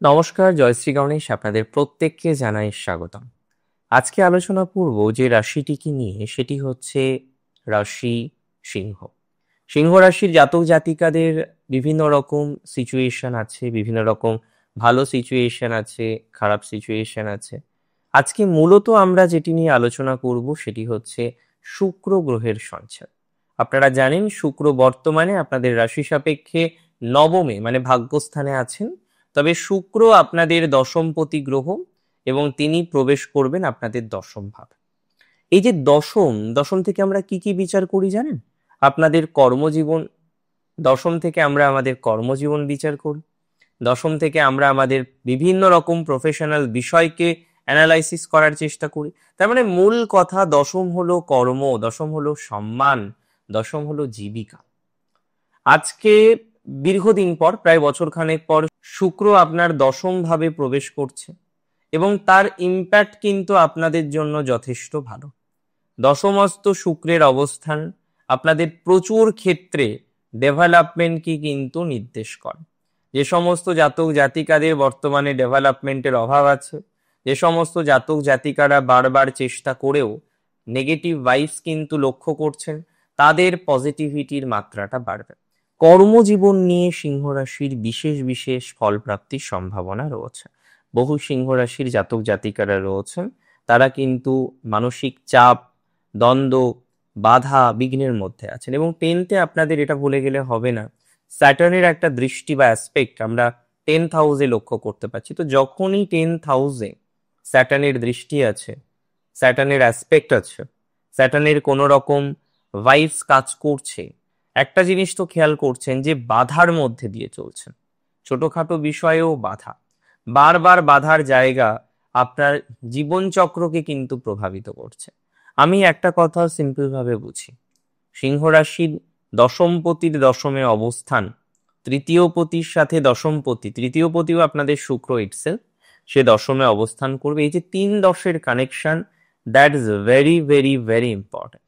নমস্কার, জয়শ্রী গণেশ আপনাদের প্রত্যেককে জানাই স্বাগতম। আজকে আলোচনা করব যে রাশিটিকে নিয়ে, সেটি হচ্ছে রাশি সিংহ। সিংহ রাশির জাতক জাতিকাদের বিভিন্ন রকম সিচুয়েশন আছে, বিভিন্ন রকম ভালো সিচুয়েশন আছে, খারাপ সিচুয়েশন আছে। আজকে মূলত আমরা যেটি নিয়ে আলোচনা করব সেটি হচ্ছে শুক্র গ্রহের সঞ্চার। আপনারা জানেন শুক্র বর্তমানে আপনাদের রাশি সাপেক্ষে নবমে মানে ভাগ্যস্থানে আছেন। তবে শুক্র আপনাদের দশমপতি গ্রহ এবং তিনি প্রবেশ করবেন আপনাদের দশম ভাবে। এই যে দশম থেকে আমরা কি কি বিচার করি জানেন? আপনাদের কর্মজীবন। দশম থেকে আমরা আমাদের কর্মজীবন বিচার করি। দশম থেকে আমরা আমাদের বিভিন্ন রকম প্রফেশনাল বিষয়কে অ্যানালাইসিস করার চেষ্টা করি। তার মানে মূল কথা, দশম হলো কর্ম, দশম হলো সম্মান, দশম হলো জীবিকা। আজকে দীর্ঘদিন পর, প্রায় বছরখানেক পর, শুক্র আপনার দশম ভাবে প্রবেশ করছে এবং তার ইম্প্যাক্ট কিন্তু আপনাদের জন্য যথেষ্ট ভালো। দশমস্ত শুক্রের অবস্থান আপনাদের প্রচুর ক্ষেত্রে ডেভেলপমেন্টকে কিন্তু নির্দেশ করে। যে সমস্ত জাতক জাতিকাদের বর্তমানে ডেভেলপমেন্টের অভাব আছে, যে সমস্ত জাতক জাতিকারা বারবার চেষ্টা করেও নেগেটিভ ভাইবস কিন্তু লক্ষ্য করছেন, তাদের পজিটিভিটির মাত্রাটা বাড়বে। কর্মজীবন নিয়ে সিংহ রাশির বিশেষ বিশেষ ফলপ্রাপ্তির সম্ভাবনা রয়েছে। বহু সিংহ রাশির জাতক জাতিকারা রয়েছেন, তারা কিন্তু মানসিক চাপ, দ্বন্দ্ব, বাধা, বিঘ্নের মধ্যে আছেন। এবং 10th আপনাদের এটা ভুলে গেলে হবে না, স্যাটার্নের একটা দৃষ্টি বা অ্যাসপেক্ট আমরা 10th হাউসে লক্ষ্য করতে পারছি। তো যখনই 10th হাউসে স্যাটার্নের দৃষ্টি আছে, স্যাটার্নের অ্যাসপেক্ট আছে, স্যাটার্নের কোনো রকম ভাইবস কাজ করছে, একটা জিনিস তো খেয়াল করছেন যে বাধার মধ্যে দিয়ে চলছেন। ছোটখাটো বিষয়েও বাধা, বারবার বাধার জায়গা আপনার জীবনচক্রকে কিন্তু প্রভাবিত করছে। আমি একটা কথা সিম্পল ভাবে বুঝি, সিংহ রাশির দশমপতির দশমে অবস্থান, তৃতীয় পতির সাথে দশমপতি, তৃতীয় পতিও আপনাদের শুক্র ইটসেলফ, সে দশমে অবস্থান করবে। এই যে 3-10-এর connection, that is very very very important.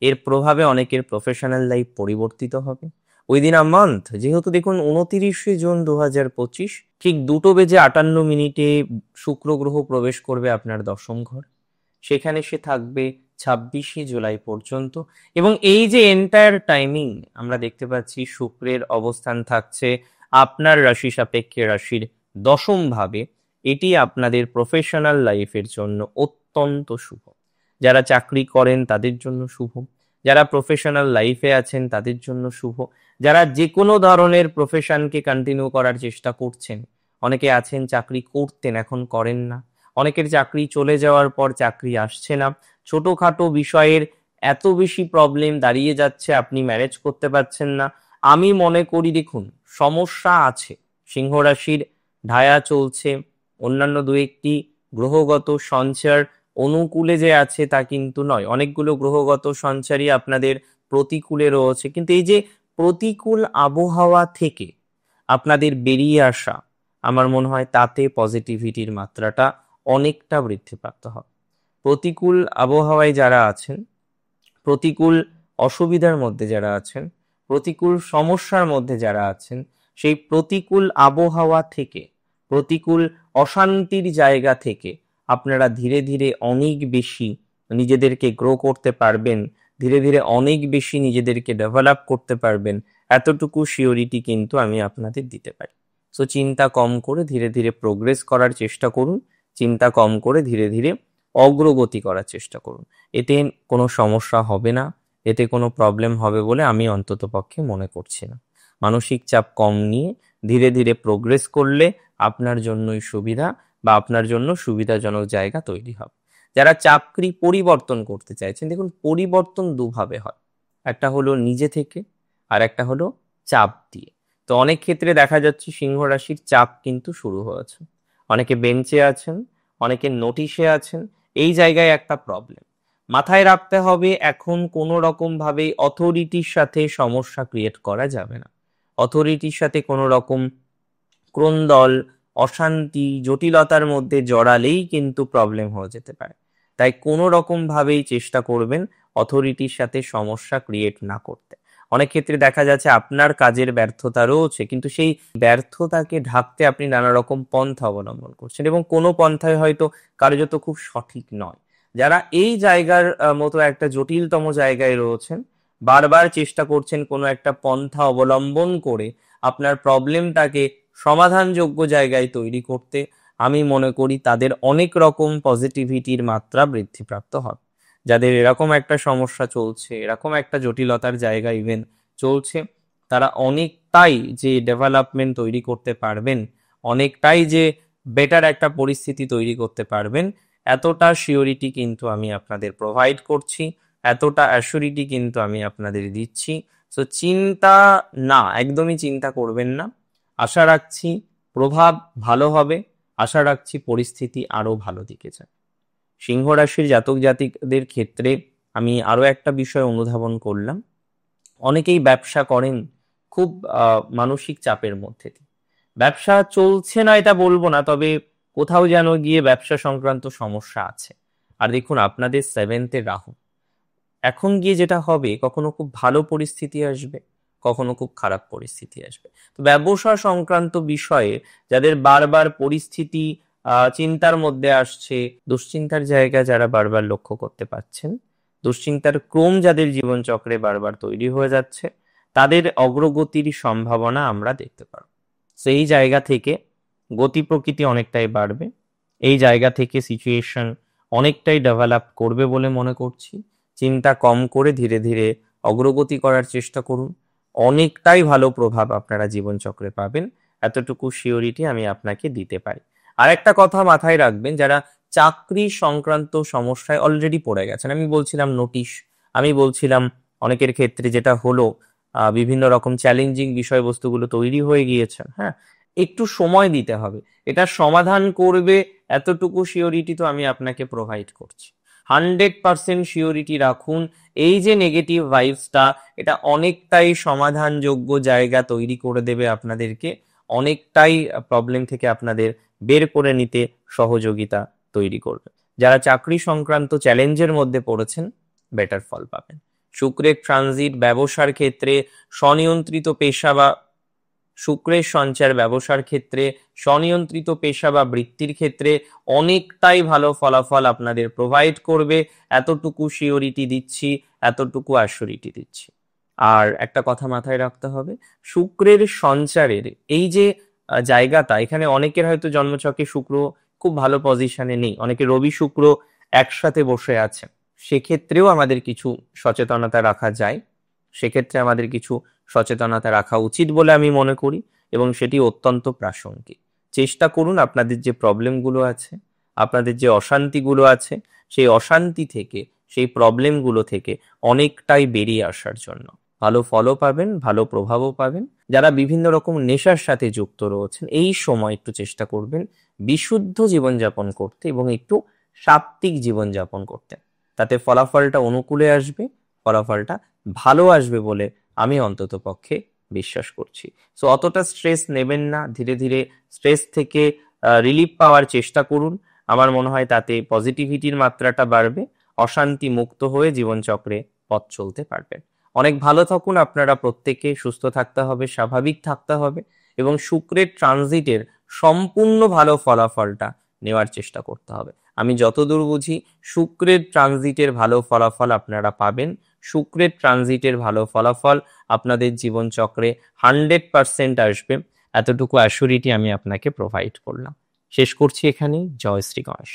এর প্রভাবে অনেকের প্রফেশনাল লাইফ পরিবর্তিত হবে উইদিন আ মান্থ। যেহেতু দেখুন 29শে জুন 2025 ঠিক 2:58 শুক্র গ্রহ প্রবেশ করবে আপনার দশম ঘর। সেখানে সে থাকবে 26শে জুলাই পর্যন্ত। এবং এই যে এন্টায়ার টাইমিং আমরা দেখতে পাচ্ছি, শুক্রের অবস্থান থাকছে আপনার রাশি সাপেক্ষে রাশির দশম ভাবে। এটি আপনাদের প্রফেশনাল লাইফের জন্য অত্যন্ত শুভ। যারা চাকরি করেন তাদের জন্য শুভ, যারা প্রফেশনাল লাইফে আছেন তাদের জন্য শুভ, যারা যে কোনো ধরনের প্রফেশনকে কন্টিনিউ করার চেষ্টা করছেন। অনেকে আছেন চাকরি করতেন, এখন করেন না। অনেকের চাকরি চলে যাওয়ার পর চাকরি আসছে না। ছোটখাটো বিষয়ের এত বেশি প্রবলেম দাঁড়িয়ে যাচ্ছে, আপনি ম্যানেজ করতে পারছেন না। আমি মনে করি দেখুন, সমস্যা আছে। সিংহ রাশির ঢায়া চলছে, অন্যান্য দু একটি গ্রহগত সঞ্চার অনুকূলে যে আছে তা কিন্তু নয়। অনেকগুলো গ্রহগত সঞ্চারই আপনাদের প্রতিকূলে রয়েছে। কিন্তু এই যে প্রতিকূল আবহাওয়া থেকে আপনাদের বেরিয়ে আসা, আমার মনে হয় তাতে পজিটিভিটির মাত্রাটা অনেকটা বৃদ্ধিপ্রাপ্ত হবে। প্রতিকূল আবহাওয়ায় যারা আছেন, প্রতিকূল অসুবিধার মধ্যে যারা আছেন, প্রতিকূল সমস্যার মধ্যে যারা আছেন, সেই প্রতিকূল আবহাওয়া থেকে, প্রতিকূল অশান্তির জায়গা থেকে আপনারা ধীরে ধীরে অনেক বেশি নিজেদেরকে গ্রো করতে পারবেন, ধীরে ধীরে অনেক বেশি নিজেদেরকে ডেভেলপ করতে পারবেন, এতটুকু সিওরিটি কিন্তু আমি আপনাদের দিতে পারি। সো চিন্তা কম করে ধীরে ধীরে প্রোগ্রেস করার চেষ্টা করুন, চিন্তা কম করে ধীরে ধীরে অগ্রগতি করার চেষ্টা করুন। এতে কোনো সমস্যা হবে না, এতে কোনো প্রবলেম হবে বলে আমি অন্তত পক্ষে মনে করছি না। মানসিক চাপ কম নিয়ে ধীরে ধীরে প্রোগ্রেস করলে আপনার জন্যই সুবিধা, বা আপনার জন্য সুবিধাজনক জায়গা তৈরি হবে। যারা চাকরি পরিবর্তন করতে চাইছেন, দেখুন পরিবর্তন দুভাবে হয়, একটা হলো নিজে থেকে আর একটা হলো চাপ দিয়ে। তো অনেক ক্ষেত্রে দেখা যাচ্ছে সিংহ রাশির চাপ কিন্তু শুরু হয়েছে। অনেকে বেঞ্চে আছেন, অনেকে নোটিশে আছেন। এই জায়গায় একটা প্রবলেম মাথায় রাখতে হবে, এখন কোনো রকম ভাবে অথরিটির সাথে সমস্যা ক্রিয়েট করা যাবে না। অথরিটির সাথে কোনো রকম ক্রন্দল, অশান্তি, জটিলতার মধ্যে জড়ালেই কিন্তু প্রবলেম হয়ে যেতে পারে। তাই কোনো রকম ভাবেই চেষ্টা করবেন অথরিটির সাথে সমস্যা ক্রিয়েট না করতে। অনেক ক্ষেত্রে দেখা যাচ্ছে আপনার কাজের ব্যর্থতা রয়েছে, কিন্তু সেই ব্যর্থতাকে ঢাকতে আপনি নানা রকম পন্থা অবলম্বন করছেন, এবং কোনো পন্থায় হয়তো কার্যত খুব সঠিক নয়। যারা এই জায়গার মতো একটা জটিলতম জায়গায় রয়েছেন, বারবার চেষ্টা করছেন কোনো একটা পন্থা অবলম্বন করে আপনার প্রবলেমটাকে সমাধানযোগ্য জায়গায় তৈরি করতে, আমি মনে করি তাদের অনেক রকম পজিটিভিটির মাত্রা বৃদ্ধিপ্রাপ্ত হবে। যাদের এরকম একটা সমস্যা চলছে, এরকম একটা জটিলতার জায়গা ইভেন চলছে, তারা অনেকটাই যে ডেভেলপমেন্ট তৈরি করতে পারবেন, অনেকটাই যে বেটার একটা পরিস্থিতি তৈরি করতে পারবেন, এতটা শিওরিটি কিন্তু আমি আপনাদের প্রোভাইড করছি, এতটা অ্যাসিউরিটি কিন্তু আমি আপনাদের দিচ্ছি। সো চিন্তা না, একদমই চিন্তা করবেন না। আশা রাখছি প্রভাব ভালো হবে, আশা রাখছি পরিস্থিতি আরো ভালো দিকে যাবে। সিংহ রাশির জাতক জাতিকদের ক্ষেত্রে আমি আরো একটা বিষয় অনুধাবন করলাম, অনেকেই ব্যবসা করেন খুব মানসিক চাপের মধ্যে দিয়ে। ব্যবসা চলছে না এটা বলবো না, তবে কোথাও যেন গিয়ে ব্যবসা সংক্রান্ত সমস্যা আছে। আর দেখুন, আপনাদের সেভেন্থে রাহু, এখন গিয়ে যেটা হবে, কখনো খুব ভালো পরিস্থিতি আসবে, কখনো খুব খারাপ পরিস্থিতি আসবে। তো ব্যবসা সংক্রান্ত বিষয়ে যাদের বারবার পরিস্থিতি চিন্তার মধ্যে আসছে, দুশ্চিন্তার জায়গা যারা বারবার লক্ষ্য করতে পারছেন, দুশ্চিন্তার ক্রম যাদের জীবনচক্রে বারবার তৈরি হয়ে যাচ্ছে, তাদের অগ্রগতির সম্ভাবনা আমরা দেখতে পারব। সেই জায়গা থেকে গতি প্রকৃতি অনেকটাই বাড়বে, এই জায়গা থেকে সিচুয়েশন অনেকটাই ডেভেলপ করবে বলে মনে করছি। চিন্তা কম করে ধীরে ধীরে অগ্রগতি করার চেষ্টা করুন, অনেকটাই ভালো প্রভাব আপনারা জীবনচক্রে পাবেন, এতটুকু শিওরিটি আমি আপনাকে দিতে পারি। আর একটা কথা মাথায় রাখবেন, যারা চাকরি সংক্রান্ত সমস্যায় অলরেডি পড়ে গেছেন, আমি বলছিলাম নোটিশ, আমি বলছিলাম অনেকের ক্ষেত্রে যেটা হলো বিভিন্ন রকম চ্যালেঞ্জিং বিষয়বস্তুগুলো তৈরি হয়ে গিয়েছেন, হ্যাঁ, একটু সময় দিতে হবে, এটা সমাধান করবে, এতটুকু শিওরিটি তো আমি আপনাকে প্রোভাইড করছি। 100% শিওরিটি রাখুন, এই যে নেগেটিভ ভাইবসটা, এটা অনেকটাই সমাধানযোগ্য জায়গা তৈরি করে দেবে আপনাদেরকে, অনেকটাই প্রবলেম থেকে আপনাদের বের করে নিতে সহযোগিতা তৈরি করবে। যারা চাকরি সংক্রান্ত চ্যালেঞ্জের মধ্যে পড়েছেন, বেটার ফল পাবেন। শুক্রের ট্রানজিট ব্যবসার ক্ষেত্রে স্বনিয়ন্ত্রিত পেশা বা শুক্রের সঞ্চার ব্যবসার ক্ষেত্রে, স্বনিয়ন্ত্রিত পেশা বা বৃত্তির ক্ষেত্রে অনেকটাই ভালো ফলাফল আপনাদের প্রোভাইড করবে, এতটুকু শিওরিটি দিচ্ছি, এতটুকু অ্যাসিউরিটি দিচ্ছি। আর একটা কথা মাথায় রাখতে হবে, শুক্রের সঞ্চারের এই যে জায়গাটা, এখানে অনেকের হয়তো জন্মছকে শুক্র খুব ভালো পজিশনে নেই, অনেকে রবি শুক্র একসাথে বসে আছে, সেক্ষেত্রেও আমাদের কিছু সচেতনতা রাখা যায়, সেক্ষেত্রে আমাদের কিছু সচেতনতা রাখা উচিত বলে আমি মনে করি, এবং সেটি অত্যন্ত প্রাসঙ্গিক। চেষ্টা করুন আপনাদের যে প্রবলেমগুলো আছে, আপনাদের যে অশান্তিগুলো আছে, সেই অশান্তি থেকে, সেই প্রবলেমগুলো থেকে অনেকটাই বেরিয়ে আসার জন্য। ভালো ফলও পাবেন, ভালো প্রভাবও পাবেন। যারা বিভিন্ন রকম নেশার সাথে যুক্ত রয়েছেন, এই সময় একটু চেষ্টা করবেন বিশুদ্ধ জীবনযাপন করতে এবং একটু সাত্ত্বিক জীবনযাপন করতে, তাতে ফলাফলটা অনুকূলে আসবে, ফলাফলটা ভালো আসবে বলে আমি অন্তত পক্ষে বিশ্বাস করছি। সো অতটা স্ট্রেস নেবেন না, ধীরে ধীরে স্ট্রেস থেকে রিলিফ পাওয়ার চেষ্টা করুন। আমার মনে হয় তাতে পজিটিভিটির মাত্রাটা বাড়বে, অশান্তি মুক্ত হয়ে জীবনচক্রে পথ চলতে পারবেন। অনেক ভালো থাকুন আপনারা প্রত্যেকে, সুস্থ থাকতে হবে, স্বাভাবিক থাকতে হবে, এবং শুক্রের ট্রানজিটের সম্পূর্ণ ভালো ফলাফলটা নেওয়ার চেষ্টা করতে হবে। আমি যতদূর বুঝি, শুক্রের ট্রানজিটের ভালো ফলাফল আপনারা পাবেন, শুক্রের ট্রানজিটের ভালো ফলাফল আপনাদের জীবনচক্রে 100% আসবে, এতটুকু অ্যাসিউরিটি আমি আপনাকে প্রোভাইড করলাম। শেষ করছি এখানেই। জয় শ্রী গণেশ।